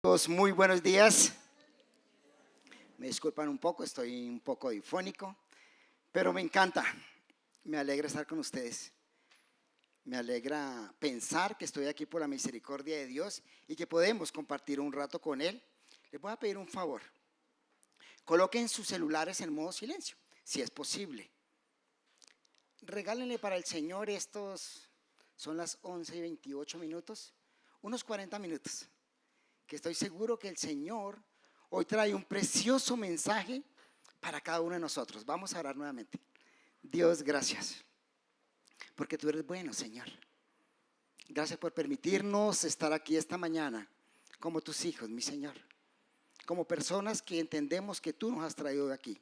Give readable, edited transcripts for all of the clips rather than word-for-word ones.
Todos muy buenos días. Me disculpan un poco, estoy un poco difónico, pero me encanta, me alegra estar con ustedes. Me alegra pensar que estoy aquí por la misericordia de Dios y que podemos compartir un rato con Él. Les voy a pedir un favor. Coloquen sus celulares en modo silencio, si es posible. Regálenle para el Señor son las 11:28, unos 40 minutos, que estoy seguro que el Señor hoy trae un precioso mensaje para cada uno de nosotros. Vamos a orar nuevamente. Dios, gracias, porque tú eres bueno, Señor. Gracias por permitirnos estar aquí esta mañana como tus hijos, mi Señor. Como personas que entendemos que tú nos has traído de aquí.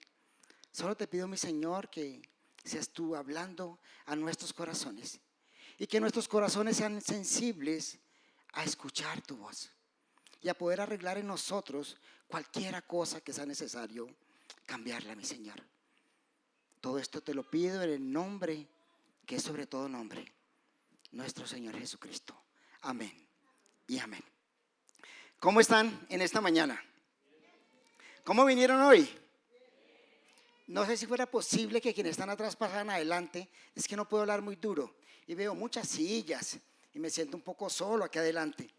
Solo te pido, mi Señor, que seas tú hablando a nuestros corazones y que nuestros corazones sean sensibles a escuchar tu voz y a poder arreglar en nosotros cualquiera cosa que sea necesario cambiarla, mi Señor. Todo esto te lo pido en el nombre que es sobre todo nombre, nuestro Señor Jesucristo. Amén y amén. ¿Cómo están en esta mañana? ¿Cómo vinieron hoy? No sé si fuera posible que quienes están atrás pasaran adelante. Es que no puedo hablar muy duro y veo muchas sillas y me siento un poco solo aquí adelante.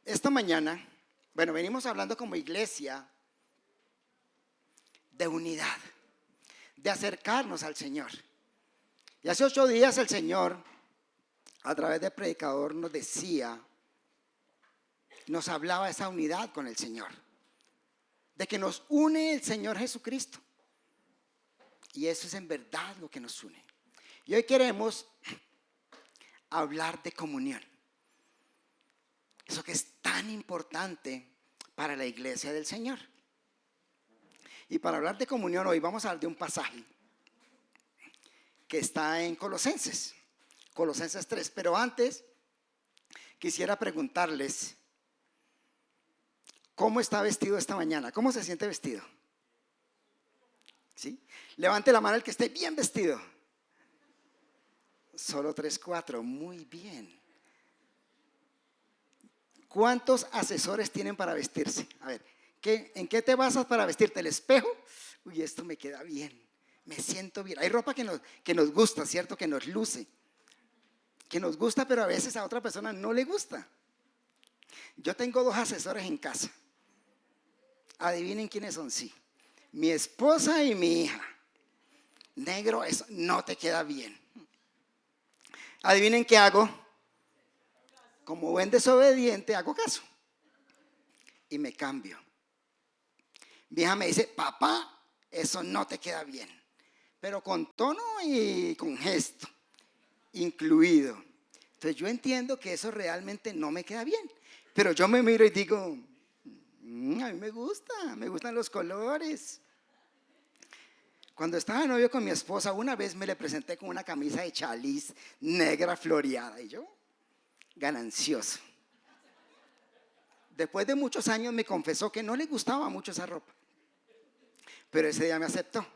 Esta mañana, venimos hablando como iglesia de unidad, de acercarnos al Señor. Y hace 8 días el Señor, a través del predicador, nos hablaba de esa unidad con el Señor, de que nos une el Señor Jesucristo. Y eso es en verdad lo que nos une. Y hoy queremos hablar de comunión. Eso que es tan importante para la iglesia del Señor. Y para hablar de comunión hoy vamos a hablar de un pasaje que está en Colosenses 3. Pero antes quisiera preguntarles, ¿cómo está vestido esta mañana? ¿Cómo se siente vestido? ¿Sí? Levante la mano el que esté bien vestido. Solo 3, 4, muy bien. ¿Cuántos asesores tienen para vestirse? A ver, ¿en qué te basas para vestirte? ¿El espejo? Uy, esto me queda bien, me siento bien. Hay ropa que nos gusta, ¿cierto? Que nos luce, que nos gusta, pero a veces a otra persona no le gusta. Yo tengo 2 asesores en casa. Adivinen quiénes son, sí. Mi esposa y mi hija. Negro, eso no te queda bien. Adivinen qué hago. Como buen desobediente, hago caso y me cambio. Mi hija me dice, papá, eso no te queda bien, pero con tono y con gesto incluido. Entonces yo entiendo que eso realmente no me queda bien, pero yo me miro y digo, a mí me gustan los colores. Cuando estaba de novio con mi esposa, una vez me le presenté con una camisa de chaliz negra floreada y yo, ganancioso. Después de muchos años me confesó que no le gustaba mucho esa ropa, pero ese día me aceptó.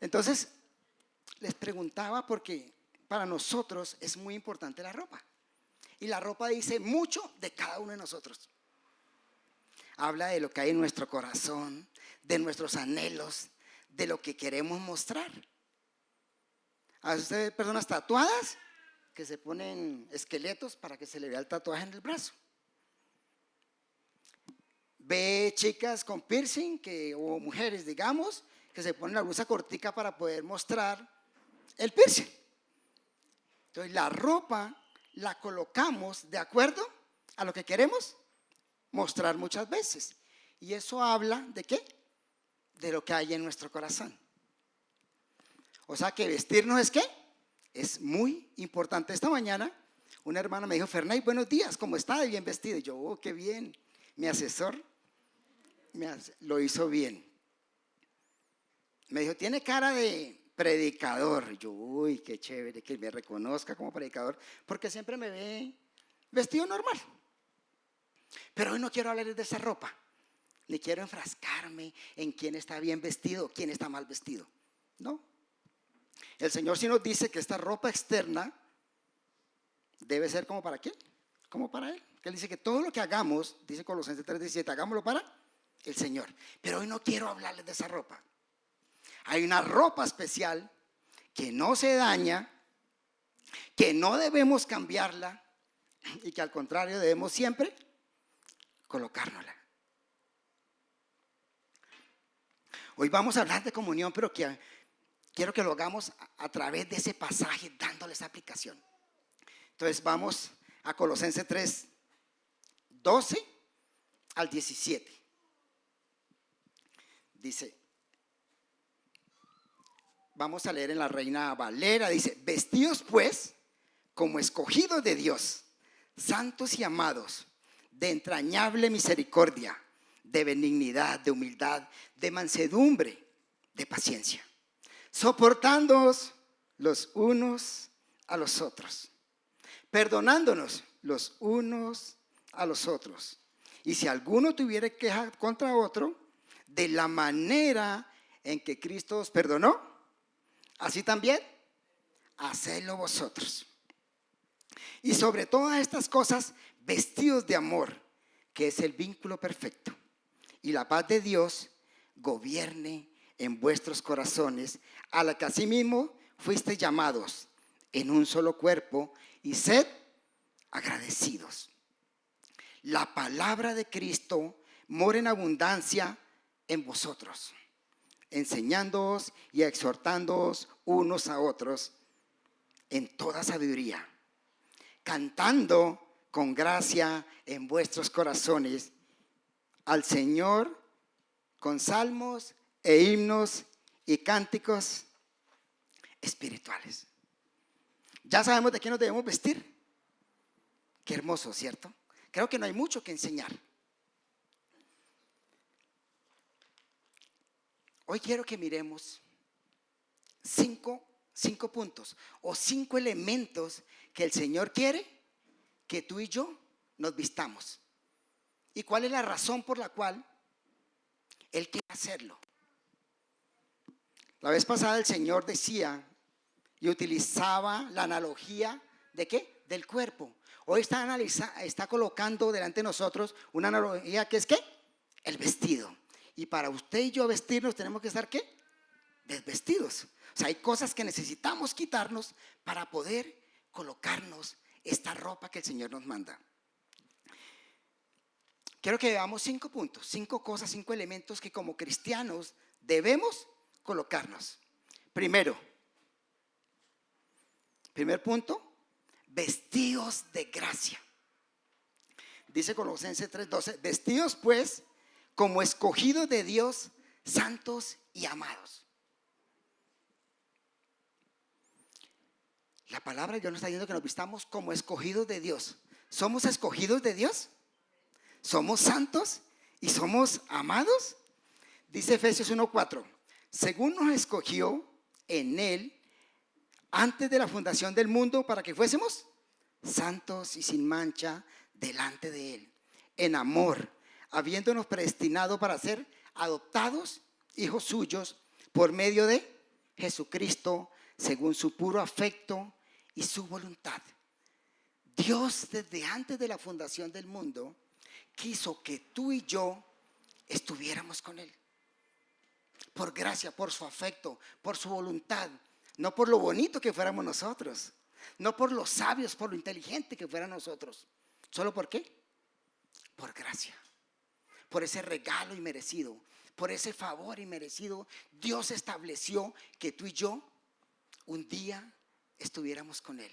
Entonces les preguntaba porque para nosotros es muy importante la ropa y la ropa dice mucho de cada uno de nosotros. Habla de lo que hay en nuestro corazón, de nuestros anhelos, de lo que queremos mostrar. A ustedes personas tatuadas que se ponen esqueletos para que se le vea el tatuaje en el brazo. Ve chicas con piercing o mujeres, digamos, que se ponen la blusa cortica para poder mostrar el piercing. Entonces la ropa la colocamos de acuerdo a lo que queremos mostrar muchas veces. Y eso habla ¿de qué? De lo que hay en nuestro corazón. O sea que vestirnos es ¿qué? Es muy importante. Esta mañana una hermana me dijo, Fernay, buenos días, ¿cómo está de bien vestido? Y yo, oh, qué bien. Mi asesor lo hizo bien. Me dijo, tiene cara de predicador. Y yo, uy, qué chévere que me reconozca como predicador, porque siempre me ve vestido normal. Pero hoy no quiero hablar de esa ropa, ni quiero enfrascarme en quién está bien vestido o quién está mal vestido. No. El Señor sí nos dice que esta ropa externa debe ser como para quién, como para Él. Que Él dice que todo lo que hagamos, dice Colosenses 3:17, hagámoslo para el Señor. Pero hoy no quiero hablarles de esa ropa. Hay una ropa especial que no se daña, que no debemos cambiarla y que al contrario debemos siempre colocárnosla. Hoy vamos a hablar de comunión, pero quiero que lo hagamos a través de ese pasaje, dándole esa aplicación. Entonces vamos a Colosenses 3:12 al 17. Dice, vamos a leer en la Reina Valera, dice: vestidos pues como escogidos de Dios, santos y amados, de entrañable misericordia, de benignidad, de humildad, de mansedumbre, de paciencia, soportándoos los unos a los otros, perdonándonos los unos a los otros. Y si alguno tuviera queja contra otro, de la manera en que Cristo os perdonó, así también hacedlo vosotros. Y sobre todas estas cosas, vestidos de amor, que es el vínculo perfecto. Y la paz de Dios gobierne en vuestros corazones, a la que asimismo fuisteis llamados en un solo cuerpo, y sed agradecidos. La palabra de Cristo mora en abundancia en vosotros, enseñándoos y exhortándoos unos a otros en toda sabiduría, cantando con gracia en vuestros corazones al Señor con salmos e himnos y cánticos espirituales. Ya sabemos de qué nos debemos vestir. Qué hermoso, ¿cierto? Creo que no hay mucho que enseñar. Hoy quiero que miremos cinco puntos o 5 elementos que el Señor quiere que tú y yo nos vistamos. ¿Y cuál es la razón por la cual Él quiere hacerlo? La vez pasada el Señor decía y utilizaba la analogía ¿de qué? Del cuerpo. Hoy está colocando delante de nosotros una analogía que es ¿qué? El vestido. Y para usted y yo vestirnos tenemos que estar ¿qué? Desvestidos. O sea, hay cosas que necesitamos quitarnos para poder colocarnos esta ropa que el Señor nos manda. Quiero que veamos 5 puntos, 5 cosas, 5 elementos que como cristianos debemos colocarnos. Primer punto, vestidos de gracia. Dice Colosenses 3:12, vestidos pues como escogidos de Dios, santos y amados. La palabra de Dios nos está diciendo que nos vistamos como escogidos de Dios. ¿Somos escogidos de Dios? ¿Somos santos y somos amados? Dice Efesios 1:4, según nos escogió en Él antes de la fundación del mundo para que fuésemos santos y sin mancha delante de Él, en amor, habiéndonos predestinado para ser adoptados hijos suyos por medio de Jesucristo, según su puro afecto y su voluntad. Dios, desde antes de la fundación del mundo, quiso que tú y yo estuviéramos con Él. Por gracia, por su afecto, por su voluntad. No por lo bonito que fuéramos nosotros. No por los sabios, por lo inteligente que fueran nosotros. ¿Solo por qué? Por gracia. Por ese regalo inmerecido. Por ese favor inmerecido. Dios estableció que tú y yo un día estuviéramos con Él.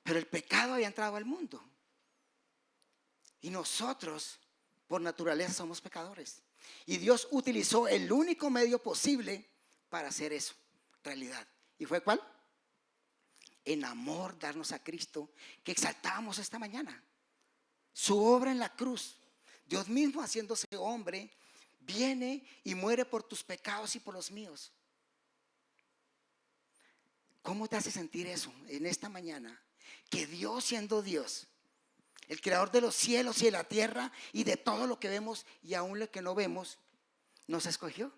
Pero el pecado había entrado al mundo. Y nosotros, por naturaleza, somos pecadores. Y Dios utilizó el único medio posible para hacer eso, realidad. ¿Y fue cuál? En amor darnos a Cristo, que exaltábamos esta mañana. Su obra en la cruz. Dios mismo haciéndose hombre, viene y muere por tus pecados y por los míos. ¿Cómo te hace sentir eso en esta mañana? Que Dios, siendo Dios, el creador de los cielos y de la tierra y de todo lo que vemos y aún lo que no vemos, nos escogió.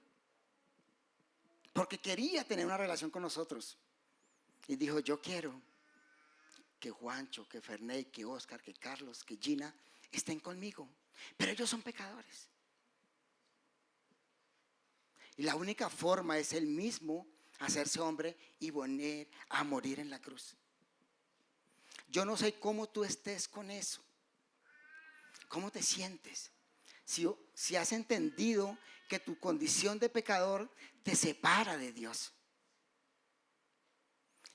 porque quería tener una relación con nosotros. Y dijo, yo quiero que Juancho, que Ferney, que Oscar, que Carlos, que Gina estén conmigo, pero ellos son pecadores. Y la única forma es Él mismo hacerse hombre y venir a morir en la cruz. Yo no sé cómo tú estés con eso. ¿Cómo te sientes? Si has entendido que tu condición de pecador te separa de Dios.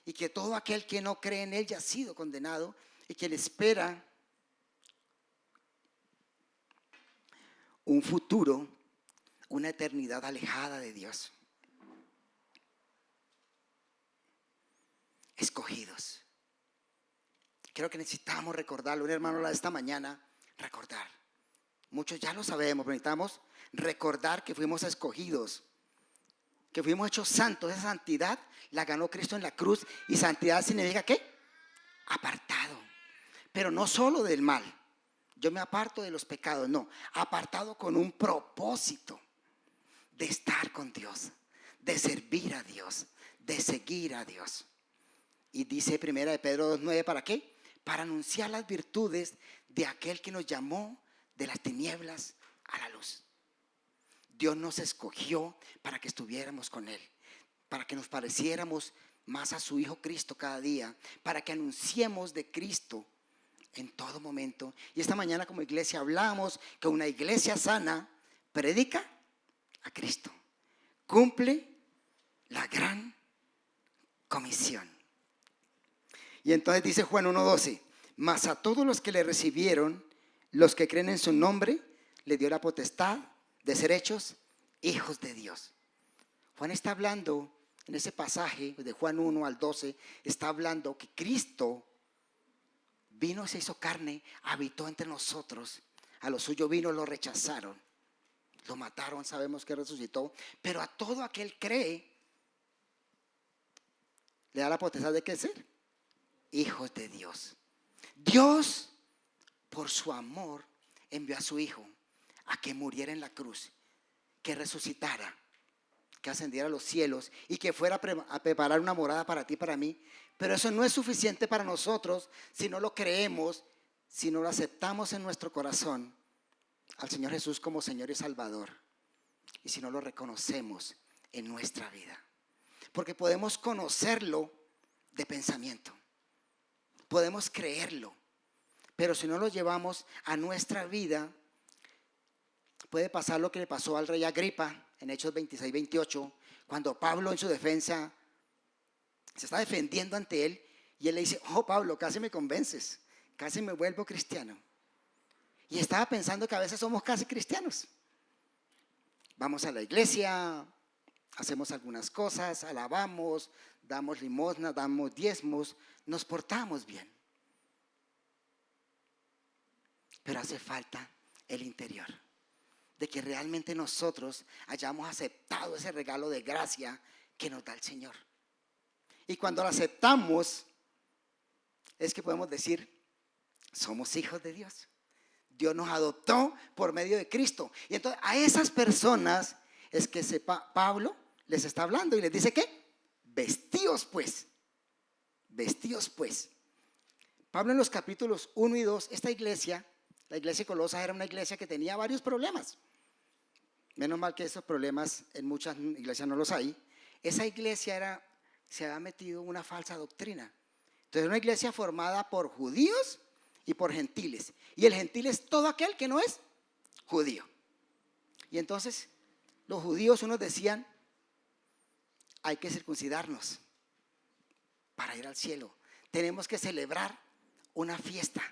Y que todo aquel que no cree en Él ya ha sido condenado y que le espera un futuro, una eternidad alejada de Dios. Escogidos. Creo que necesitamos recordarlo. Un hermano esta mañana, recordar. Muchos ya lo sabemos, pero necesitamos recordar que fuimos escogidos, que fuimos hechos santos. Esa santidad la ganó Cristo en la cruz. Y santidad significa ¿qué? Apartado. Pero no solo del mal. Yo me aparto de los pecados, no. Apartado con un propósito de estar con Dios, de servir a Dios, de seguir a Dios. Y dice primera de Pedro 2:9, ¿para qué? Para anunciar las virtudes de aquel que nos llamó de las tinieblas a la luz. Dios nos escogió para que estuviéramos con Él, para que nos pareciéramos más a su Hijo Cristo cada día, para que anunciemos de Cristo en todo momento. Y esta mañana como iglesia hablamos que una iglesia sana predica a Cristo, cumple la gran comisión. Y entonces dice Juan 1:12, mas a todos los que le recibieron, los que creen en su nombre, le dio la potestad de ser hechos hijos de Dios. Juan está hablando en ese pasaje de Juan 1 al 12, está hablando que Cristo vino, se hizo carne, habitó entre nosotros. A los suyos vino, lo rechazaron, lo mataron, sabemos que resucitó. Pero a todo aquel cree, le da la potestad de ¿qué ser? Hijos de Dios. Dios, por su amor, envió a su Hijo a que muriera en la cruz, que resucitara, que ascendiera a los cielos y que fuera a preparar una morada para ti y para mí. Pero eso no es suficiente para nosotros si no lo creemos, si no lo aceptamos en nuestro corazón al Señor Jesús como Señor y Salvador, y si no lo reconocemos en nuestra vida. Porque podemos conocerlo de pensamiento, podemos creerlo, pero si no lo llevamos a nuestra vida, puede pasar lo que le pasó al rey Agripa en Hechos 26-28, cuando Pablo en su defensa se está defendiendo ante él y él le dice, oh Pablo, casi me convences, casi me vuelvo cristiano. Y estaba pensando que a veces somos casi cristianos. Vamos a la iglesia, hacemos algunas cosas, alabamos, damos limosna, damos diezmos, nos portamos bien. Pero hace falta el interior, de que realmente nosotros hayamos aceptado ese regalo de gracia que nos da el Señor. Y cuando lo aceptamos, es que podemos decir, somos hijos de Dios. Dios nos adoptó por medio de Cristo. Y entonces a esas personas es que Pablo les está hablando y les dice ¿qué? Vestíos pues. Vestíos pues. Pablo en los capítulos 1 y 2, esta iglesia, la iglesia de Colosas era una iglesia que tenía varios problemas. Menos mal que esos problemas en muchas iglesias no los hay. Esa iglesia se había metido una falsa doctrina. Entonces una iglesia formada por judíos y por gentiles. Y el gentil es todo aquel que no es judío. Y entonces los judíos unos decían, hay que circuncidarnos para ir al cielo. Tenemos que celebrar una fiesta.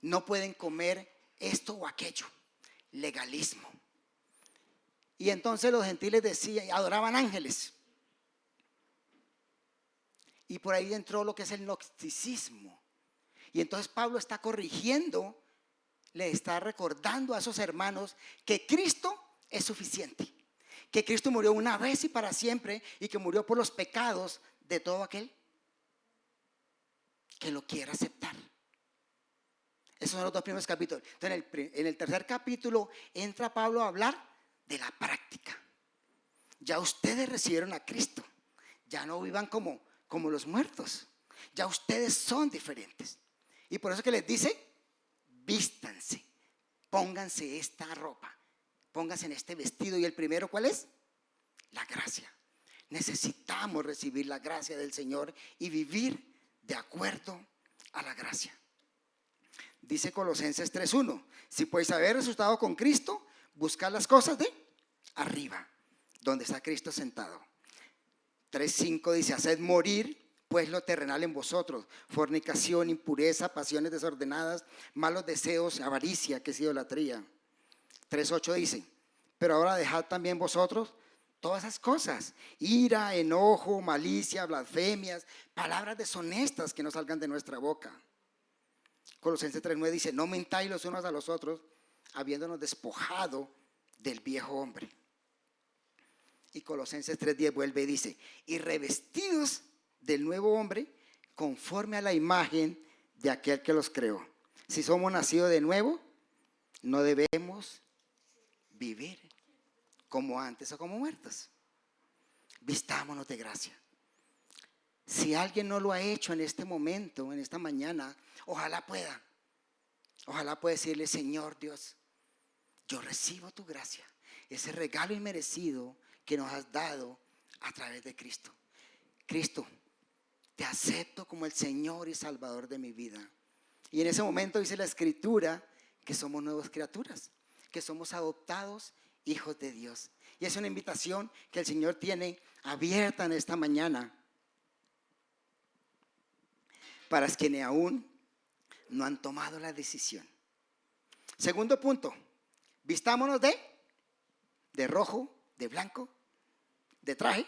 No pueden comer esto o aquello. Legalismo. Y entonces los gentiles decían, adoraban ángeles. Y por ahí entró lo que es el gnosticismo. Y entonces Pablo está corrigiendo, le está recordando a esos hermanos que Cristo es suficiente. Que Cristo murió una vez y para siempre y que murió por los pecados de todo aquel que lo quiera aceptar. Esos son los dos primeros capítulos. Entonces en el tercer capítulo entra Pablo a hablar de la práctica. Ya ustedes recibieron a Cristo. Ya no vivan como los muertos. Ya ustedes son diferentes. Y por eso que les dice, vístanse, pónganse esta ropa, pónganse en este vestido. Y el primero, ¿cuál es? La gracia. Necesitamos recibir la gracia del Señor y vivir de acuerdo a la gracia. Dice Colosenses 3:1, si podéis haber resucitado con Cristo, buscad las cosas de arriba, donde está Cristo sentado. 3:5 dice, haced morir pues lo terrenal en vosotros, fornicación, impureza, pasiones desordenadas, malos deseos, avaricia, que es idolatría. 3:8 dice, pero ahora dejad también vosotros todas esas cosas, ira, enojo, malicia, blasfemias, palabras deshonestas que no salgan de nuestra boca. Colosenses 3:9 dice, no mentáis los unos a los otros, habiéndonos despojado del viejo hombre. Y Colosenses 3:10 vuelve y dice, y revestidos del nuevo hombre, conforme a la imagen de aquel que los creó. Si somos nacidos de nuevo, no debemos vivir como antes o como muertos. Vistámonos de gracia. Si alguien no lo ha hecho en este momento, en esta mañana, ojalá pueda decirle, Señor Dios, yo recibo tu gracia, ese regalo inmerecido que nos has dado a través de Cristo. Cristo, te acepto como el Señor y Salvador de mi vida. Y en ese momento dice la Escritura que somos nuevas criaturas, que somos adoptados hijos de Dios. Y es una invitación que el Señor tiene abierta en esta mañana para quienes aún no han tomado la decisión. Segundo punto, vistámonos de rojo, de blanco, de traje.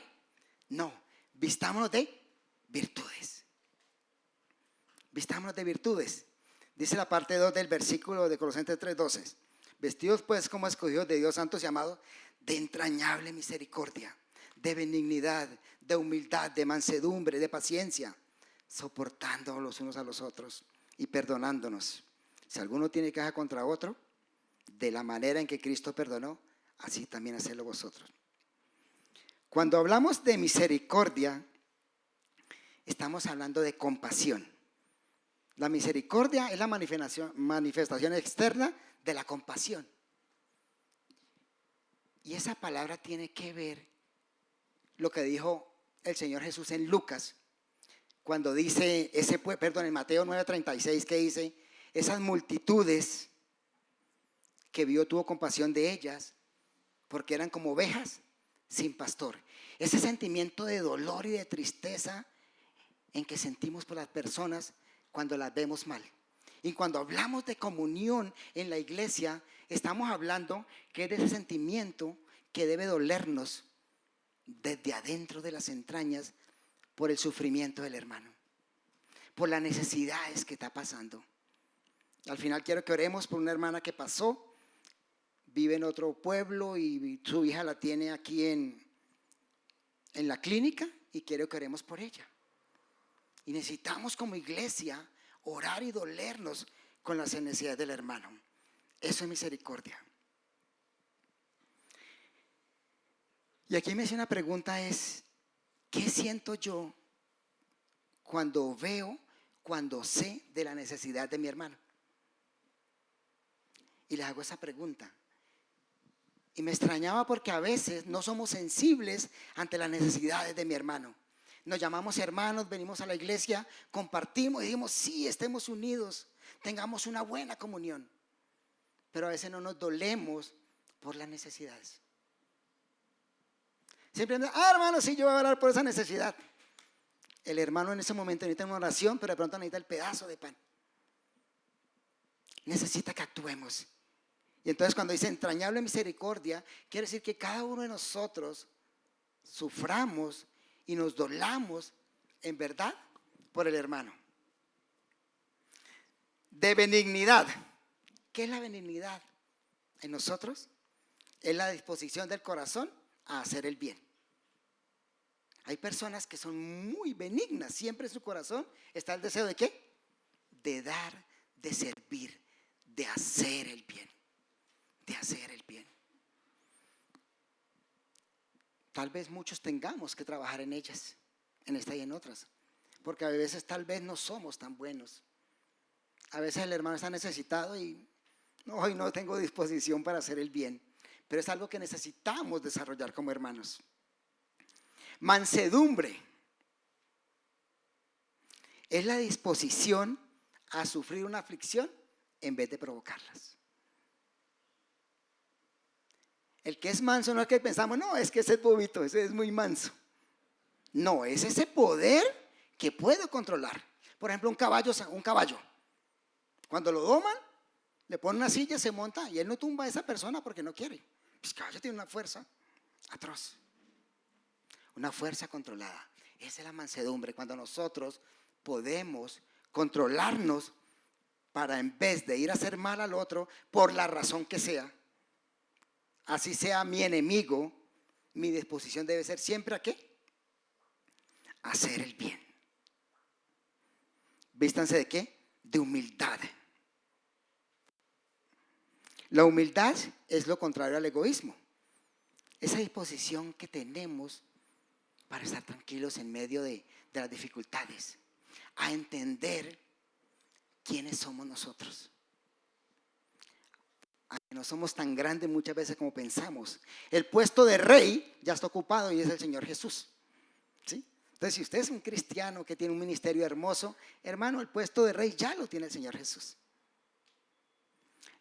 No, vistámonos de virtudes. Vistámonos de virtudes. Dice la parte 2 del versículo de Colosenses 3:12. Vestidos pues como escogidos de Dios, santos y amados, de entrañable misericordia, de benignidad, de humildad, de mansedumbre, de paciencia, soportando los unos a los otros y perdonándonos. Si alguno tiene queja contra otro, de la manera en que Cristo perdonó, así también hacedlo vosotros. Cuando hablamos de misericordia, estamos hablando de compasión. La misericordia es la manifestación externa de la compasión. Y esa palabra tiene que ver lo que dijo el Señor Jesús en Lucas, cuando dice, en Mateo 9:36, que dice, esas multitudes que vio, tuvo compasión de ellas, porque eran como ovejas sin pastor. Ese sentimiento de dolor y de tristeza en que sentimos por las personas cuando las vemos mal. Y cuando hablamos de comunión en la iglesia, estamos hablando que es de ese sentimiento que debe dolernos desde adentro de las entrañas por el sufrimiento del hermano, por las necesidades que está pasando. Al final quiero que oremos por una hermana que pasó, vive en otro pueblo y su hija la tiene aquí en la clínica, y quiero que oremos por ella. Y necesitamos como iglesia orar y dolernos con las necesidades del hermano. Eso es misericordia. Y aquí me hace una pregunta, es, ¿qué siento yo cuando sé de la necesidad de mi hermano? Y les hago esa pregunta. Y me extrañaba porque a veces no somos sensibles ante las necesidades de mi hermano. Nos llamamos hermanos, venimos a la iglesia, compartimos y decimos, sí, estemos unidos, tengamos una buena comunión. Pero a veces no nos dolemos por las necesidades. Siempre, hermano, sí, yo voy a orar por esa necesidad. El hermano en ese momento necesita una oración, pero de pronto necesita el pedazo de pan. Necesita que actuemos. Y entonces cuando dice entrañable misericordia, quiere decir que cada uno de nosotros suframos y nos dolamos en verdad por el hermano. De benignidad. ¿Qué es la benignidad en nosotros? Es la disposición del corazón a hacer el bien. Hay personas que son muy benignas, siempre en su corazón está el deseo de ¿qué? De dar, de servir, de hacer el bien. De hacer el bien. tal vez muchos tengamos que trabajar en ellas, en esta y en otras, porque a veces tal vez no somos tan buenos. A veces el hermano está necesitado y hoy no tengo disposición para hacer el bien, pero es algo que necesitamos desarrollar como hermanos. Mansedumbre es la disposición a sufrir una aflicción en vez de provocarlas. El que es manso no es que pensamos, no, es que ese es bobito, ese es muy manso. No, es ese poder que puedo controlar. Por ejemplo, un caballo, cuando lo doman, le ponen una silla, se monta y él no tumba a esa persona porque no quiere. Pues el caballo tiene una fuerza atroz, una fuerza controlada. Esa es la mansedumbre, cuando nosotros podemos controlarnos para, en vez de ir a hacer mal al otro por la razón que sea, así sea mi enemigo, mi disposición debe ser siempre ¿a qué? Hacer el bien. ¿Vístanse de qué? De humildad. La humildad es lo contrario al egoísmo. Esa disposición que tenemos para estar tranquilos en medio de las dificultades, a entender quiénes somos nosotros. No somos tan grandes muchas veces como pensamos. El puesto de rey ya está ocupado y es el Señor Jesús, ¿sí? Entonces, si usted es un cristiano que tiene un ministerio hermoso, hermano, el puesto de rey ya lo tiene el Señor Jesús.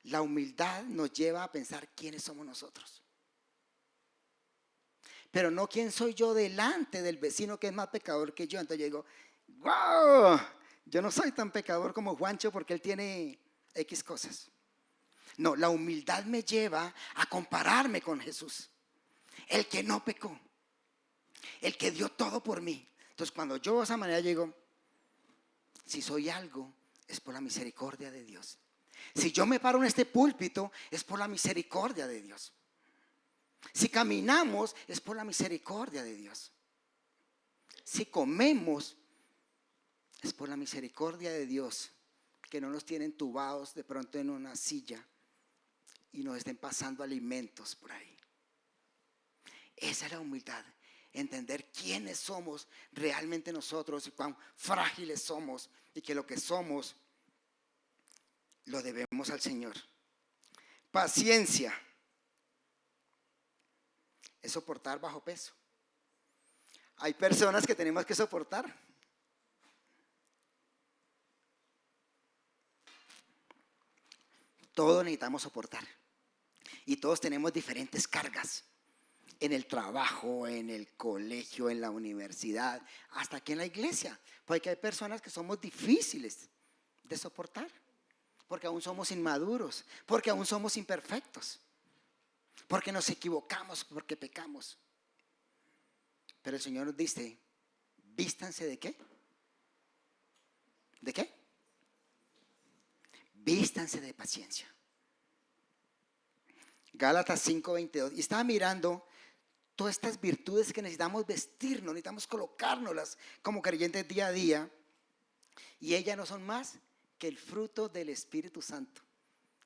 La humildad nos lleva a pensar quiénes somos nosotros. Pero no quién soy yo delante del vecino que es más pecador que yo. Entonces yo digo, wow, yo no soy tan pecador como Juancho porque él tiene X cosas. No, la humildad me lleva a compararme con Jesús, el que no pecó, el que dio todo por mí. Entonces cuando yo de esa manera digo, si soy algo, es por la misericordia de Dios. Si yo me paro en este púlpito, es por la misericordia de Dios. Si caminamos, es por la misericordia de Dios. Si comemos, es por la misericordia de Dios, que no nos tienen tubados de pronto en una silla y nos estén pasando alimentos por ahí. Esa es la humildad, entender quiénes somos realmente nosotros y cuán frágiles somos y que lo que somos lo debemos al Señor. Paciencia es soportar bajo peso. Hay personas que tenemos que soportar. Todos necesitamos soportar. Y todos tenemos diferentes cargas. En el trabajo, en el colegio, en la universidad, hasta aquí en la iglesia. Porque hay personas que somos difíciles de soportar. Porque aún somos inmaduros. Porque aún somos imperfectos. Porque nos equivocamos, porque pecamos. Pero el Señor nos dice, vístanse ¿de qué? ¿De qué? Vístanse de paciencia. Gálatas 5:22. Y estaba mirando todas estas virtudes que necesitamos vestirnos, necesitamos colocárnoslas como creyentes día a día. Y ellas no son más que el fruto del Espíritu Santo.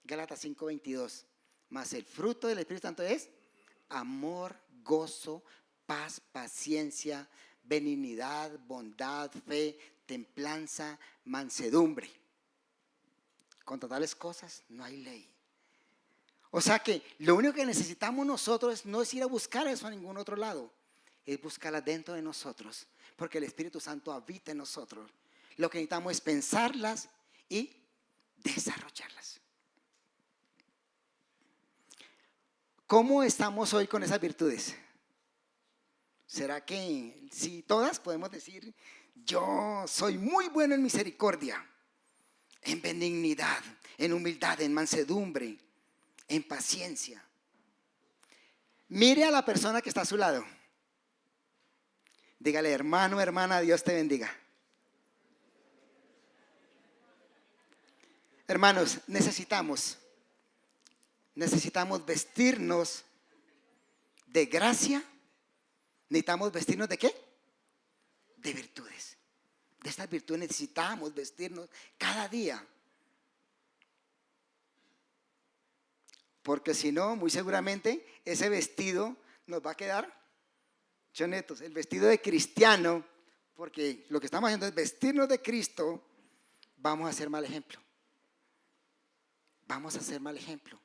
Gálatas 5:22. Mas el fruto del Espíritu Santo es amor, gozo, paz, paciencia, benignidad, bondad, fe, templanza, mansedumbre. Contra tales cosas no hay ley. O sea que lo único que necesitamos nosotros no es ir a buscar eso a ningún otro lado, es buscarla dentro de nosotros, porque el Espíritu Santo habita en nosotros. Lo que necesitamos es pensarlas y desarrollarlas. ¿Cómo estamos hoy con esas virtudes? ¿Será que si todas podemos decir, yo soy muy bueno en misericordia, en benignidad, en humildad, en mansedumbre, en paciencia? Mire a la persona que está a su lado. Dígale, hermano, hermana, Dios te bendiga. Hermanos, necesitamos vestirnos de gracia. Necesitamos vestirnos ¿de qué? De virtudes. De estas virtudes necesitamos vestirnos cada día. Porque si no, muy seguramente ese vestido nos va a quedar chonetos, el vestido de cristiano, porque lo que estamos haciendo es vestirnos de Cristo, vamos a ser mal ejemplo. Vamos a ser mal ejemplo.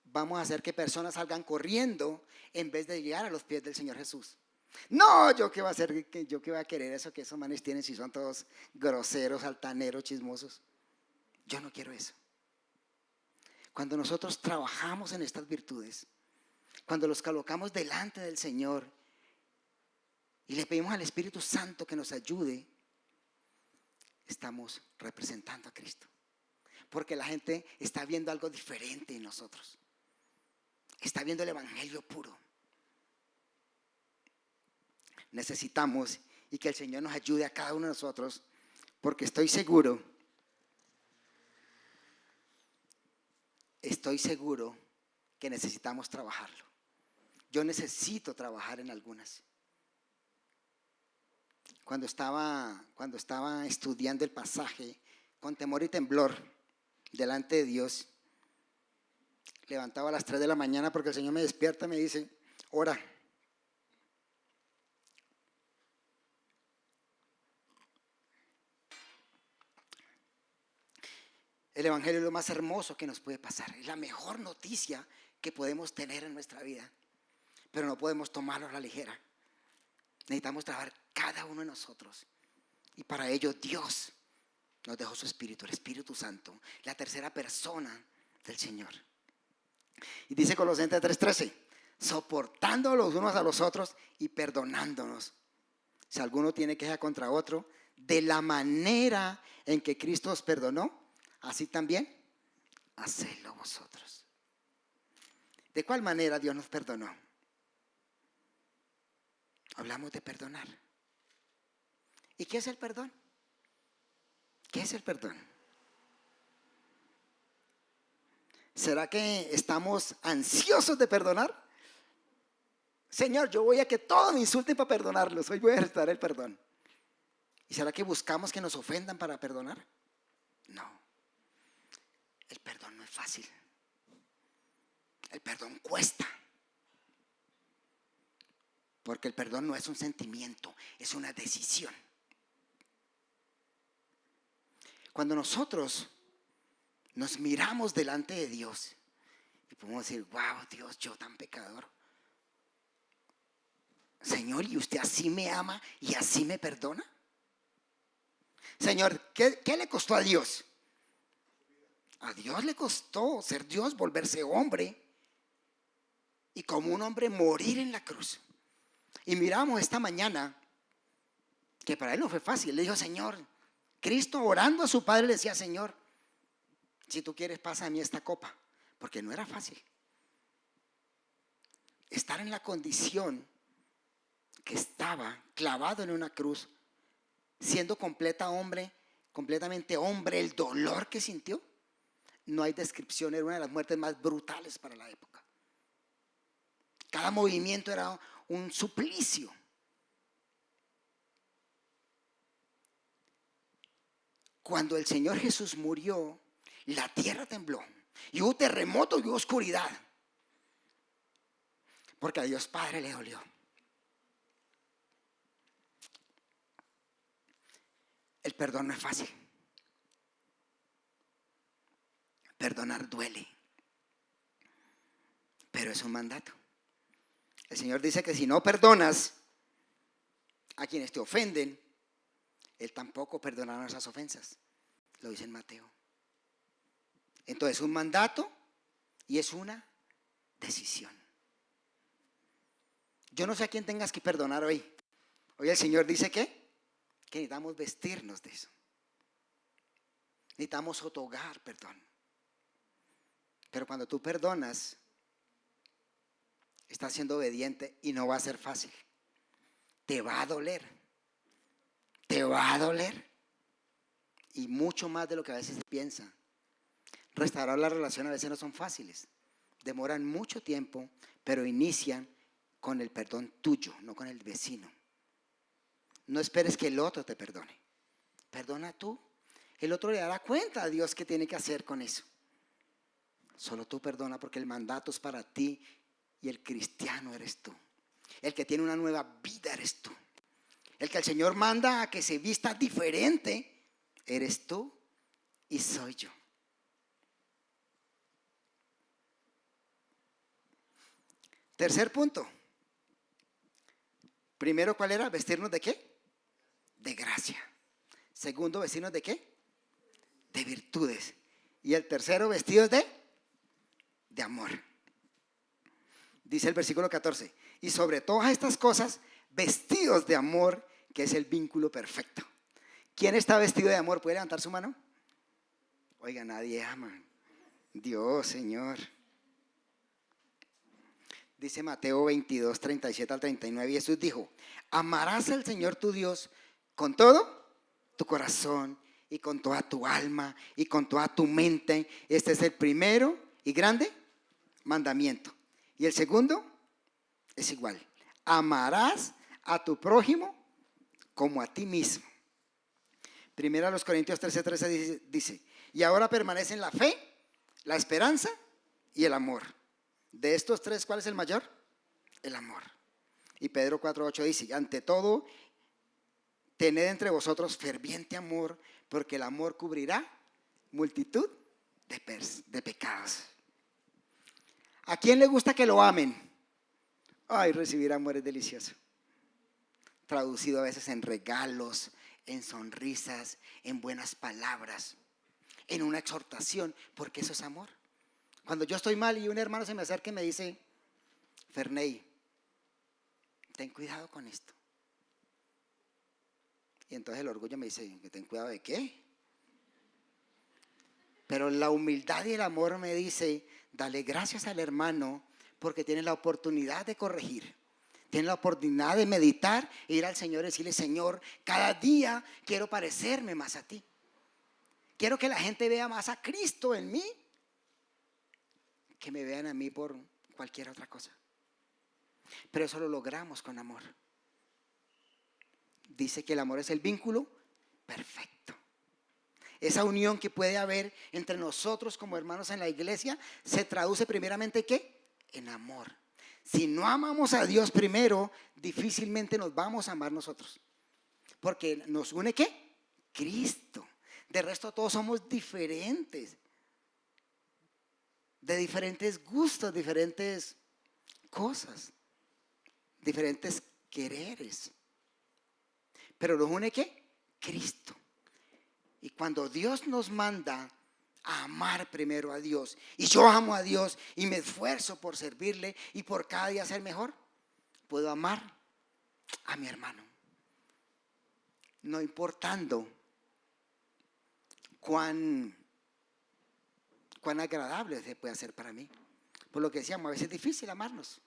Vamos a hacer que personas salgan corriendo en vez de llegar a los pies del Señor Jesús. No, yo qué voy a hacer, yo qué voy a querer eso que esos manes tienen si son todos groseros, altaneros, chismosos. Yo no quiero eso. Cuando nosotros trabajamos en estas virtudes, cuando los colocamos delante del Señor y le pedimos al Espíritu Santo que nos ayude, estamos representando a Cristo. Porque la gente está viendo algo diferente en nosotros. Está viendo el evangelio puro. Necesitamos y que el Señor nos ayude a cada uno de nosotros, porque estoy seguro que necesitamos trabajarlo. Yo necesito trabajar en algunas. Cuando estaba estudiando el pasaje con temor y temblor delante de Dios, levantaba a las 3 de la mañana porque el Señor me despierta y me dice, ora. El evangelio es lo más hermoso que nos puede pasar. Es la mejor noticia que podemos tener en nuestra vida. Pero no podemos tomarlo a la ligera. Necesitamos trabajar cada uno de nosotros. Y para ello Dios nos dejó su Espíritu, el Espíritu Santo, la tercera persona del Señor. Y dice Colosenses 3:13, soportando los unos a los otros y perdonándonos. Si alguno tiene queja contra otro, de la manera en que Cristo os perdonó, así también, hacedlo vosotros. ¿De cuál manera Dios nos perdonó? Hablamos de perdonar. ¿Y qué es el perdón? ¿Qué es el perdón? ¿Será que estamos ansiosos de perdonar? Señor, yo voy a que todos me insulten para perdonarlos. Hoy voy a restar el perdón. ¿Y será que buscamos que nos ofendan para perdonar? No. El perdón no es fácil. El perdón cuesta. Porque el perdón no es un sentimiento, es una decisión. Cuando nosotros nos miramos delante de Dios y podemos decir, wow, Dios, yo tan pecador. Señor, ¿y usted así me ama y así me perdona? Señor, ¿qué le costó a Dios? A Dios le costó ser Dios, volverse hombre y como un hombre morir en la cruz. Y miramos esta mañana que para él no fue fácil. Le dijo, Señor, Cristo orando a su Padre le decía, Señor, si tú quieres pasa a mí esta copa, porque no era fácil. Estar en la condición que estaba clavado en una cruz, siendo completamente hombre, el dolor que sintió, no hay descripción, era una de las muertes más brutales para la época. Cada movimiento era un suplicio. Cuando el Señor Jesús murió, la tierra tembló y hubo terremoto y hubo oscuridad, porque a Dios Padre le dolió. El perdón no es fácil. Perdonar duele, pero es un mandato. El Señor dice que si no perdonas a quienes te ofenden, Él tampoco perdonará esas ofensas. Lo dice en Mateo. Entonces es un mandato y es una decisión. Yo no sé a quién tengas que perdonar hoy. Hoy el Señor dice que necesitamos vestirnos de eso. Necesitamos otorgar perdón. Pero cuando tú perdonas, estás siendo obediente y no va a ser fácil. Te va a doler. Te va a doler. Y mucho más de lo que a veces se piensa. Restaurar la relación a veces no son fáciles. Demoran mucho tiempo, pero inician con el perdón tuyo, no con el vecino. No esperes que el otro te perdone. Perdona tú. El otro le dará cuenta a Dios qué tiene que hacer con eso. Solo tú perdona porque el mandato es para ti y el cristiano eres tú. El que tiene una nueva vida eres tú. El que el Señor manda a que se vista diferente eres tú y soy yo. Tercer punto. Primero, ¿cuál era? ¿Vestirnos de qué? De gracia. Segundo, vestirnos de qué? De virtudes. Y el tercero, vestidos de amor. Dice el versículo 14. Y sobre todas estas cosas, vestidos de amor, que es el vínculo perfecto. ¿Quién está vestido de amor? ¿Puede levantar su mano? Oiga, nadie ama. Dios, Señor. Dice Mateo 22, 37 al 39. Jesús dijo: amarás al Señor tu Dios con todo tu corazón y con toda tu alma y con toda tu mente. Este es el primero y grande mandamiento. Y el segundo es igual. Amarás a tu prójimo como a ti mismo. Primera a los Corintios 13 dice: y ahora permanecen la fe, la esperanza y el amor. De estos tres, ¿cuál es el mayor? El amor. Y Pedro 4:8 dice: ante todo, tened entre vosotros ferviente amor, porque el amor cubrirá multitud de pecados. ¿A quién le gusta que lo amen? Ay, recibir amor es delicioso. Traducido a veces en regalos, en sonrisas, en buenas palabras, en una exhortación, porque eso es amor. Cuando yo estoy mal y un hermano se me acerca y me dice: Ferney, ten cuidado con esto. Y entonces el orgullo me dice: ¿ten cuidado de qué? Pero la humildad y el amor me dice: dale gracias al hermano porque tiene la oportunidad de corregir. Tiene la oportunidad de meditar e ir al Señor y decirle: Señor, cada día quiero parecerme más a ti. Quiero que la gente vea más a Cristo en mí que me vean a mí por cualquier otra cosa. Pero eso lo logramos con amor. Dice que el amor es el vínculo perfecto. Esa unión que puede haber entre nosotros como hermanos en la iglesia se traduce primeramente ¿qué? En amor. Si no amamos a Dios primero, difícilmente nos vamos a amar nosotros. Porque nos une ¿qué? Cristo. De resto todos somos diferentes. De diferentes gustos, diferentes cosas, diferentes quereres. Pero nos une ¿qué? Cristo. Y cuando Dios nos manda a amar primero a Dios, y yo amo a Dios y me esfuerzo por servirle y por cada día ser mejor, puedo amar a mi hermano, no importando cuán agradable se puede hacer para mí. Por lo que decíamos, a veces es difícil amarnos,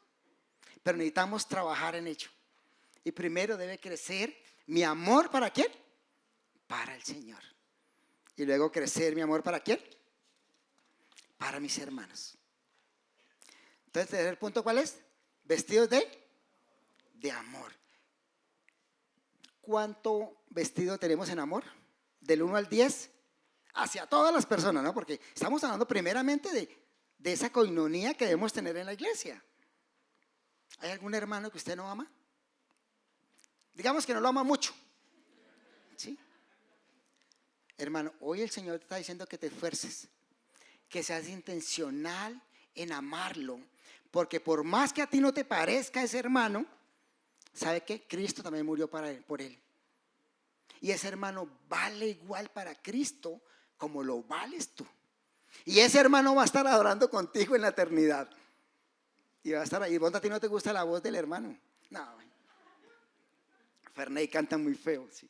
pero necesitamos trabajar en ello. Y primero debe crecer mi amor, ¿para quién? Para el Señor. Y luego crecer mi amor, ¿para quién? Para mis hermanos. Entonces, el tercer punto, ¿cuál es? Vestidos de amor. ¿Cuánto vestido tenemos en amor? Del 1 al 10, hacia todas las personas, ¿no? Porque estamos hablando primeramente de esa coinonía que debemos tener en la iglesia. ¿Hay algún hermano que usted no ama? Digamos que no lo ama mucho. ¿Sí? Hermano, hoy el Señor te está diciendo que te esfuerces, que seas intencional en amarlo, porque por más que a ti no te parezca ese hermano, ¿sabe qué? Cristo también murió por él. Y ese hermano vale igual para Cristo como lo vales tú. Y ese hermano va a estar adorando contigo en la eternidad. Y va a estar ahí. ¿Vos a ti no te gusta la voz del hermano? No. Ferney canta muy feo, sí.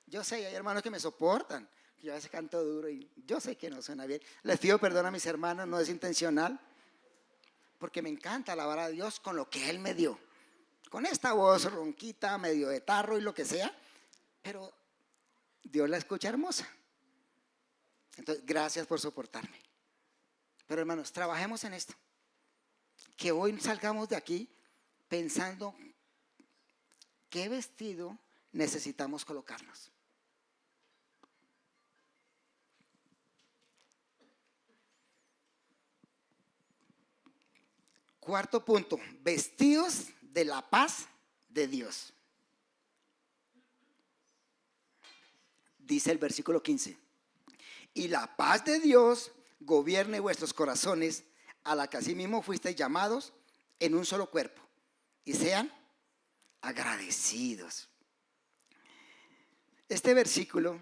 Yo sé, hay hermanos que me soportan. Yo a veces canto duro y yo sé que no suena bien. Les pido perdón a mis hermanos, no es intencional. Porque me encanta alabar a Dios con lo que Él me dio. Con esta voz ronquita, medio de tarro y lo que sea. Pero Dios la escucha hermosa. Entonces, gracias por soportarme. Pero hermanos, trabajemos en esto. Que hoy salgamos de aquí pensando qué vestido necesitamos colocarnos. Cuarto punto, vestidos de la paz de Dios. Dice el versículo 15. Y la paz de Dios gobierne vuestros corazones, a la que asimismo fuisteis llamados en un solo cuerpo, y sean agradecidos. Este versículo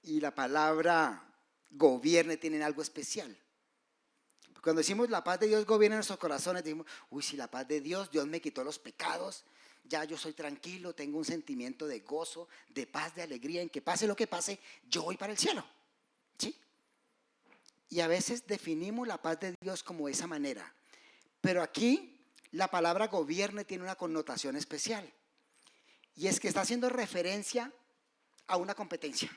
y la palabra gobierne tienen algo especial. Cuando decimos la paz de Dios gobierna nuestros corazones, decimos, uy, si la paz de Dios, Dios me quitó los pecados, ya yo soy tranquilo, tengo un sentimiento de gozo, de paz, de alegría, en que pase lo que pase, yo voy para el cielo. ¿Sí? Y a veces definimos la paz de Dios como de esa manera. Pero aquí la palabra gobierne tiene una connotación especial. Y es que está haciendo referencia a una competencia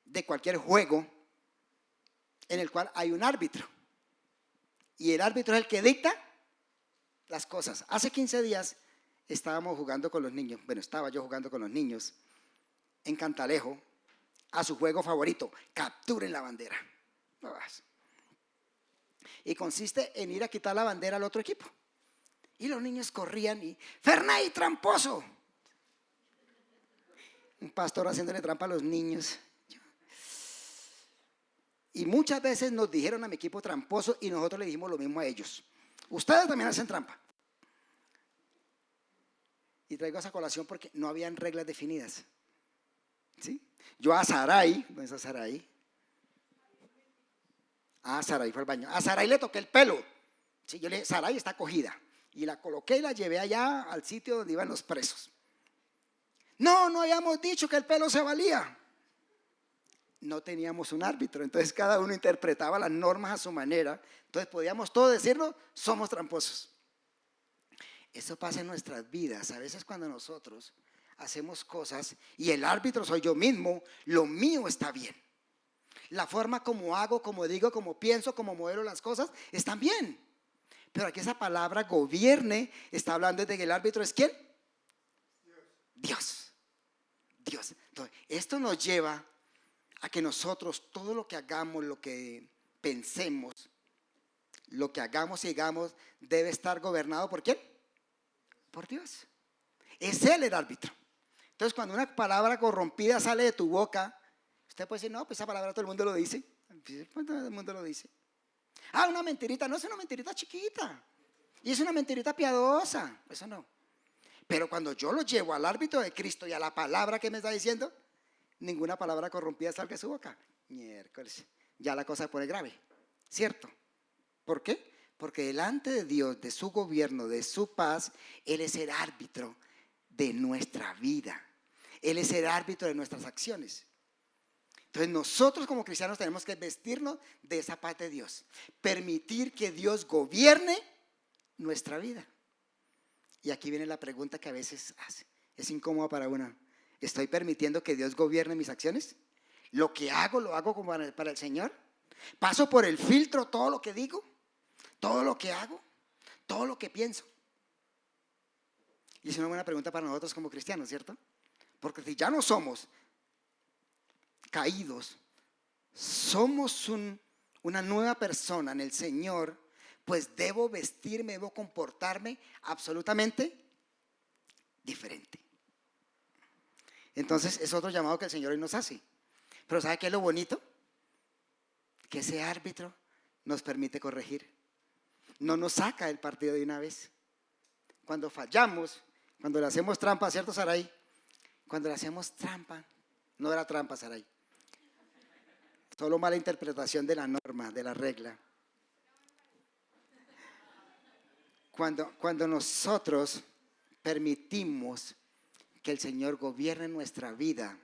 de cualquier juego en el cual hay un árbitro. Y el árbitro es el que dicta las cosas. Hace 15 días estábamos jugando con los niños. Bueno, estaba yo jugando con los niños en Cantalejo a su juego favorito, capturen la bandera. Y consiste en ir a quitar la bandera al otro equipo. Y los niños corrían y ¡Ferney, tramposo! Un pastor haciéndole trampa a los niños. Y muchas veces nos dijeron a mi equipo tramposo y nosotros le dijimos lo mismo a ellos. Ustedes también hacen trampa. Y traigo esa colación porque no habían reglas definidas. ¿Sí? Yo a Sarai, ¿dónde está Sarai? Sarai fue al baño. A Sarai le toqué el pelo. ¿Sí? Yo le dije, Sarai está cogida. Y la coloqué y la llevé allá al sitio donde iban los presos. No habíamos dicho que el pelo se valía. No teníamos un árbitro, entonces cada uno interpretaba las normas a su manera. Entonces podíamos todos decirlo, somos tramposos. Eso pasa en nuestras vidas. A veces cuando nosotros hacemos cosas y el árbitro soy yo mismo, lo mío está bien. La forma como hago, como digo, como pienso, como modelo las cosas, están bien. Pero aquí esa palabra gobierne está hablando de que el árbitro es ¿quién? Dios. Entonces, esto nos lleva a que nosotros todo lo que hagamos, lo que pensemos, lo que hagamos y digamos debe estar gobernado ¿por quién? Por Dios. Es Él el árbitro. Entonces cuando una palabra corrompida sale de tu boca, usted puede decir, no, pues esa palabra todo el mundo lo dice. Todo el mundo lo dice. Una mentirita, no es una mentirita chiquita. Y es una mentirita piadosa, eso no. Pero cuando yo lo llevo al árbitro de Cristo y a la palabra que me está diciendo, ninguna palabra corrompida salga de su boca. Miércoles, ya la cosa se pone grave, ¿cierto? ¿Por qué? Porque delante de Dios, de su gobierno, de su paz, Él es el árbitro de nuestra vida. Él es el árbitro de nuestras acciones. Entonces nosotros como cristianos tenemos que vestirnos de esa paz de Dios. Permitir que Dios gobierne nuestra vida. Y aquí viene la pregunta que a veces hace. Es incómoda para una. ¿Estoy permitiendo que Dios gobierne mis acciones? ¿Lo que hago, lo hago como para el Señor? ¿Paso por el filtro todo lo que digo? ¿Todo lo que hago? ¿Todo lo que pienso? Y es una buena pregunta para nosotros como cristianos, ¿cierto? Porque si ya no somos caídos, somos una nueva persona en el Señor, pues debo vestirme, debo comportarme absolutamente diferente. Entonces es otro llamado que el Señor hoy nos hace. Pero ¿sabe qué es lo bonito? Que ese árbitro nos permite corregir. No nos saca del partido de una vez. Cuando fallamos, cuando le hacemos trampa, ¿cierto, Saray? Cuando le hacemos trampa, no era trampa, Saray. Solo mala interpretación de la norma, de la regla. Cuando nosotros permitimos que el Señor gobierne nuestra vida,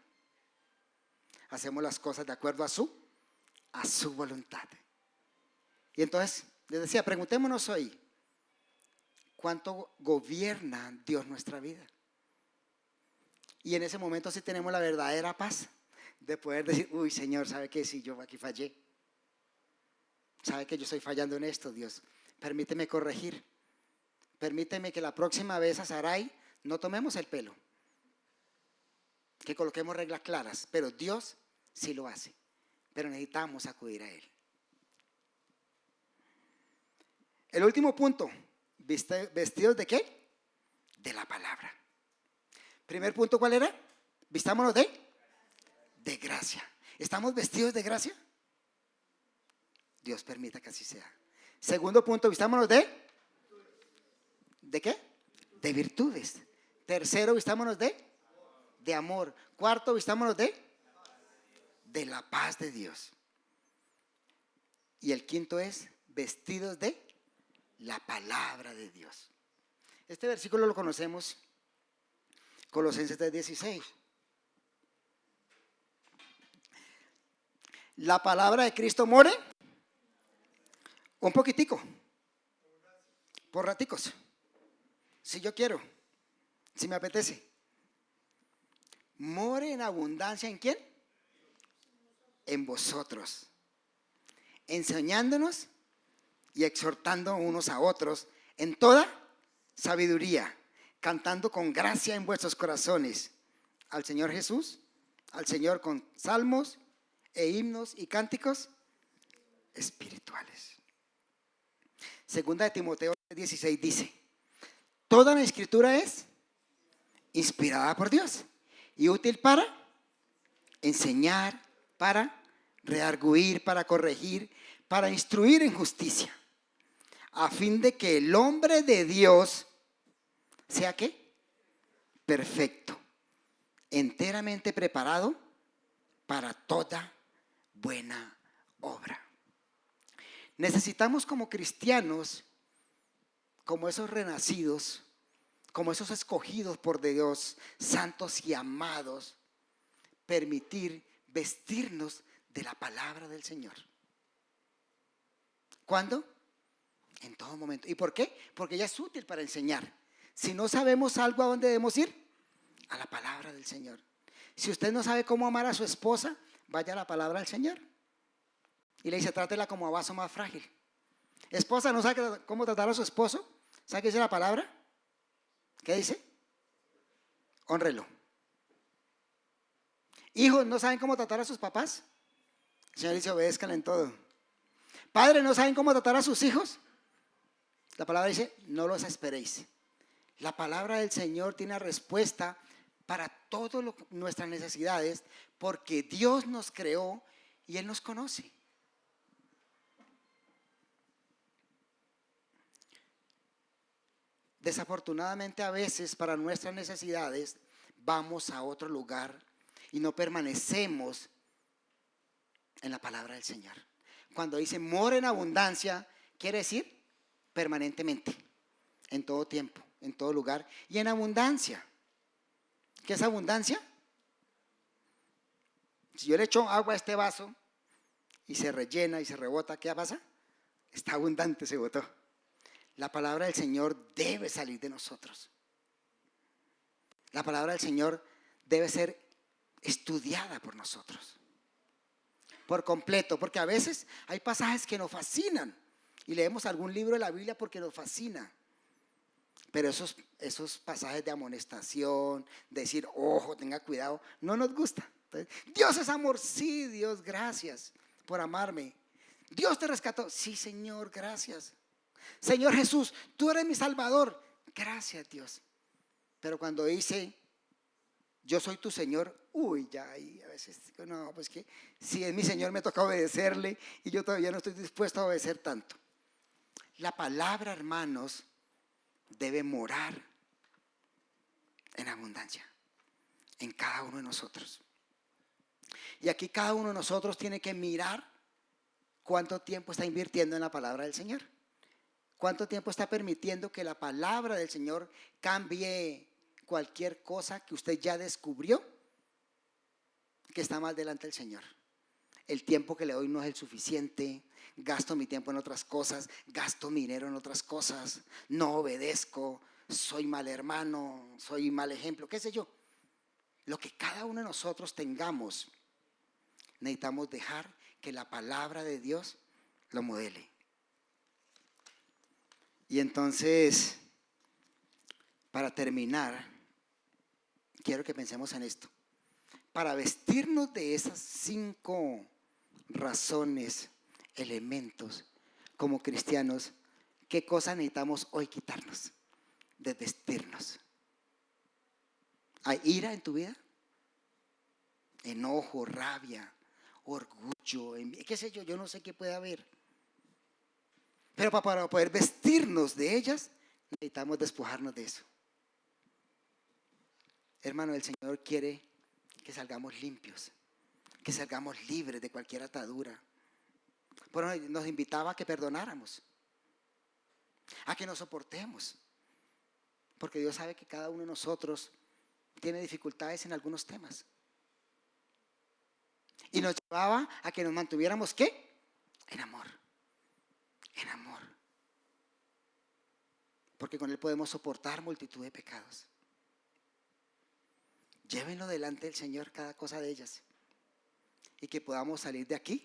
hacemos las cosas de acuerdo a su voluntad. Y entonces, les decía, preguntémonos hoy, ¿cuánto gobierna Dios nuestra vida? Y en ese momento sí tenemos la verdadera paz de poder decir, uy, Señor, ¿sabe qué? Si yo aquí fallé. ¿Sabe que yo estoy fallando en esto, Dios? Permíteme corregir. Permíteme que la próxima vez a Sarai no tomemos el pelo. Que coloquemos reglas claras. Pero Dios sí lo hace. Pero necesitamos acudir a Él. El último punto. ¿Vestidos de qué? de la palabra. Primer punto, ¿cuál era? Vistámonos de gracia. ¿Estamos vestidos de gracia? Dios permita que así sea. Segundo punto, vistámonos ¿de qué? De virtudes. Tercero, vistámonos de amor. Cuarto, vistámonos de la paz de Dios. Y el quinto es vestidos de la palabra de Dios. Este versículo lo conocemos, Colosenses 3:16. La palabra de Cristo more un poquitico, por raticos, si yo quiero, si me apetece. More en abundancia, ¿en quién? En vosotros, enseñándonos y exhortando unos a otros en toda sabiduría, cantando con gracia en vuestros corazones al Señor Jesús, al Señor con salmos e himnos y cánticos espirituales. Segunda de Timoteo 16 dice: toda la escritura es inspirada por Dios y útil para enseñar, para redarguir, para corregir, para instruir en justicia, a fin de que el hombre de Dios sea ¿qué? Perfecto, enteramente preparado para toda buena obra. Necesitamos como cristianos, como esos renacidos, como esos escogidos por Dios, santos y amados, permitir vestirnos de la palabra del Señor. ¿Cuándo? En todo momento. ¿Y por qué? Porque ella es útil para enseñar. Si no sabemos algo, ¿a dónde debemos ir? A la palabra del Señor. Si usted no sabe cómo amar a su esposa, vaya a la palabra del Señor y le dice: trátela como a vaso más frágil. Esposa, ¿no sabe cómo tratar a su esposo? ¿Sabe qué dice la palabra? ¿Qué dice? Hónrelo. Hijos, ¿no saben cómo tratar a sus papás? El Señor dice: obedezcan en todo. Padres, ¿no saben cómo tratar a sus hijos? La palabra dice: no los esperéis. La palabra del Señor tiene respuesta para todas nuestras necesidades, porque Dios nos creó y Él nos conoce. Desafortunadamente, a veces para nuestras necesidades vamos a otro lugar y no permanecemos en la palabra del Señor. Cuando dice mora en abundancia, quiere decir permanentemente, en todo tiempo, en todo lugar y en abundancia. ¿Qué es abundancia? Si yo le echo agua a este vaso y se rellena y se rebota, ¿qué pasa? Está abundante, se botó. La palabra del Señor debe salir de nosotros. La palabra del Señor debe ser estudiada por nosotros por completo, porque a veces hay pasajes que nos fascinan y leemos algún libro de la Biblia porque nos fascina, pero esos pasajes de amonestación, de decir ojo, tenga cuidado, no nos gusta. Entonces, Dios es amor, sí, Dios, gracias por amarme. Dios te rescató, sí, Señor, gracias. Señor Jesús, tú eres mi Salvador, gracias, Dios. Pero cuando dice yo soy tu Señor, ya ahí a veces digo, no, pues que si es mi Señor me toca obedecerle y yo todavía no estoy dispuesto a obedecer tanto. La palabra, hermanos, debe morar en abundancia en cada uno de nosotros. Y aquí cada uno de nosotros tiene que mirar cuánto tiempo está invirtiendo en la palabra del Señor. ¿Cuánto tiempo está permitiendo que la palabra del Señor cambie cualquier cosa que usted ya descubrió que está mal delante del Señor? El tiempo que le doy no es el suficiente, gasto mi tiempo en otras cosas, gasto mi dinero en otras cosas, no obedezco, soy mal hermano, soy mal ejemplo, qué sé yo. Lo que cada uno de nosotros tengamos, necesitamos dejar que la palabra de Dios lo modele. Y entonces, para terminar, quiero que pensemos en esto. Para vestirnos de esas 5 razones, elementos, como cristianos, ¿qué cosa necesitamos hoy quitarnos? Desvestirnos. ¿Hay ira en tu vida? Enojo, rabia, orgullo, qué sé yo, yo no sé qué puede haber. Pero para poder vestirnos de ellas, necesitamos despojarnos de eso. Hermano, el Señor quiere que salgamos limpios, que salgamos libres de cualquier atadura. Por eso nos invitaba a que perdonáramos, a que nos soportemos, porque Dios sabe que cada uno de nosotros tiene dificultades en algunos temas. Y nos llevaba a que nos mantuviéramos, ¿qué? En amor. En amor. Porque con Él podemos soportar multitud de pecados. Llévenlo delante del Señor cada cosa de ellas. Y que podamos salir de aquí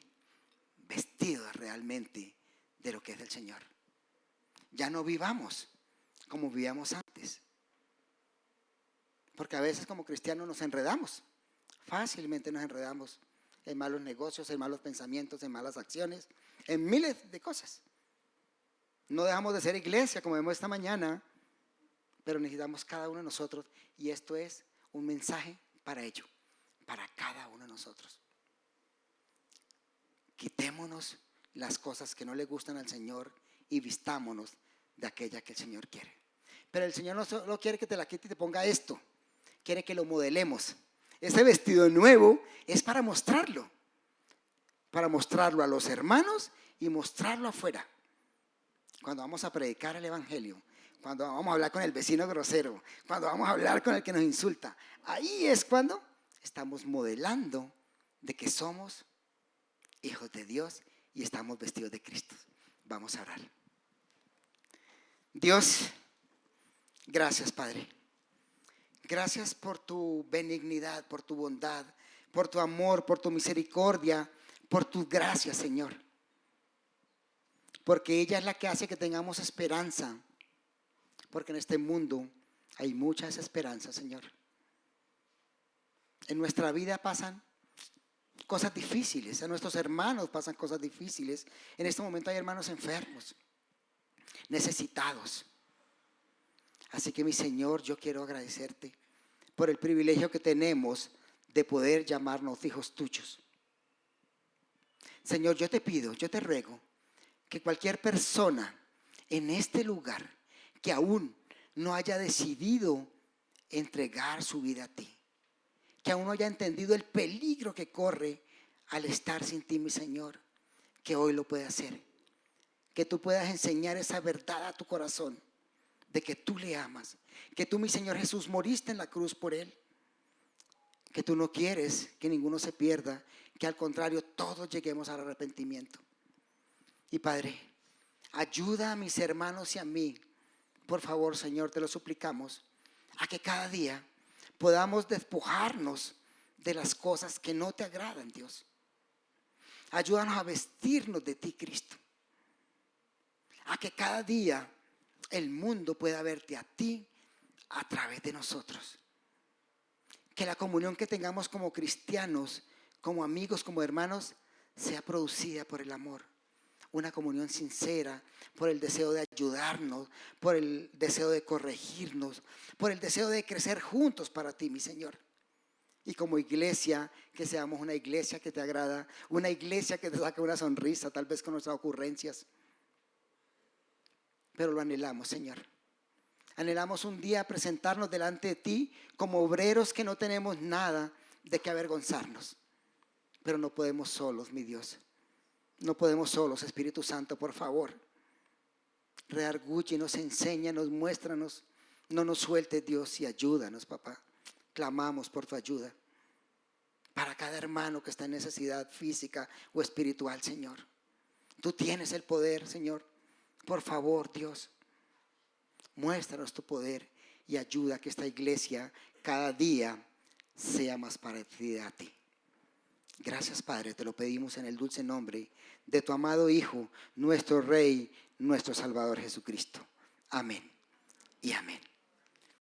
vestidos realmente de lo que es del Señor. Ya no vivamos como vivíamos antes. Porque a veces como cristianos nos enredamos. Fácilmente nos enredamos en malos negocios, en malos pensamientos, en malas acciones, en miles de cosas. No dejamos de ser iglesia como vemos esta mañana, pero necesitamos cada uno de nosotros, y esto es un mensaje para ello, para cada uno de nosotros. Quitémonos las cosas que no le gustan al Señor y vistámonos de aquella que el Señor quiere. Pero el Señor no solo quiere que te la quite y te ponga esto, quiere que lo modelemos. Ese vestido nuevo es para mostrarlo a los hermanos y mostrarlo afuera. Cuando vamos a predicar el evangelio, cuando vamos a hablar con el vecino grosero, cuando vamos a hablar con el que nos insulta, ahí es cuando estamos modelando de que somos hijos de Dios y estamos vestidos de Cristo. Vamos a orar. Dios, gracias, Padre. Gracias por tu benignidad, por tu bondad, por tu amor, por tu misericordia, por tu gracia, Señor. Porque ella es la que hace que tengamos esperanza. Porque en este mundo hay mucha desesperanza, Señor. En nuestra vida pasan cosas difíciles, a nuestros hermanos pasan cosas difíciles. En este momento hay hermanos enfermos, necesitados. Así que mi Señor, yo quiero agradecerte por el privilegio que tenemos de poder llamarnos hijos tuyos. Señor, yo te pido, yo te ruego que cualquier persona en este lugar que aún no haya decidido entregar su vida a ti, que aún no haya entendido el peligro que corre al estar sin ti, mi Señor, que hoy lo pueda hacer, que tú puedas enseñar esa verdad a tu corazón, de que tú le amas, que tú, mi Señor Jesús, moriste en la cruz por él, que tú no quieres que ninguno se pierda, que al contrario todos lleguemos al arrepentimiento. Y Padre, ayuda a mis hermanos y a mí, por favor, Señor, te lo suplicamos, a que cada día podamos despojarnos de las cosas que no te agradan, Dios. Ayúdanos a vestirnos de ti, Cristo, a que cada día el mundo pueda verte a ti a través de nosotros. Que la comunión que tengamos como cristianos, como amigos, como hermanos, sea producida por el amor. Una comunión sincera, por el deseo de ayudarnos, por el deseo de corregirnos, por el deseo de crecer juntos para ti, mi Señor. Y como iglesia, que seamos una iglesia que te agrada, una iglesia que te saque una sonrisa, tal vez con nuestras ocurrencias. Pero lo anhelamos, Señor. Anhelamos un día presentarnos delante de ti como obreros que no tenemos nada de qué avergonzarnos. Pero no podemos solos, mi Dios. No podemos solos, Espíritu Santo, por favor. Redargúyenos, enséñanos, muéstranos. No nos sueltes, Dios, y ayúdanos, papá. Clamamos por tu ayuda para cada hermano que está en necesidad física o espiritual, Señor. Tú tienes el poder, Señor. Por favor, Dios, muéstranos tu poder y ayuda a que esta iglesia cada día sea más parecida a ti. Gracias, Padre, te lo pedimos en el dulce nombre de tu amado Hijo, nuestro Rey, nuestro Salvador Jesucristo. Amén y amén.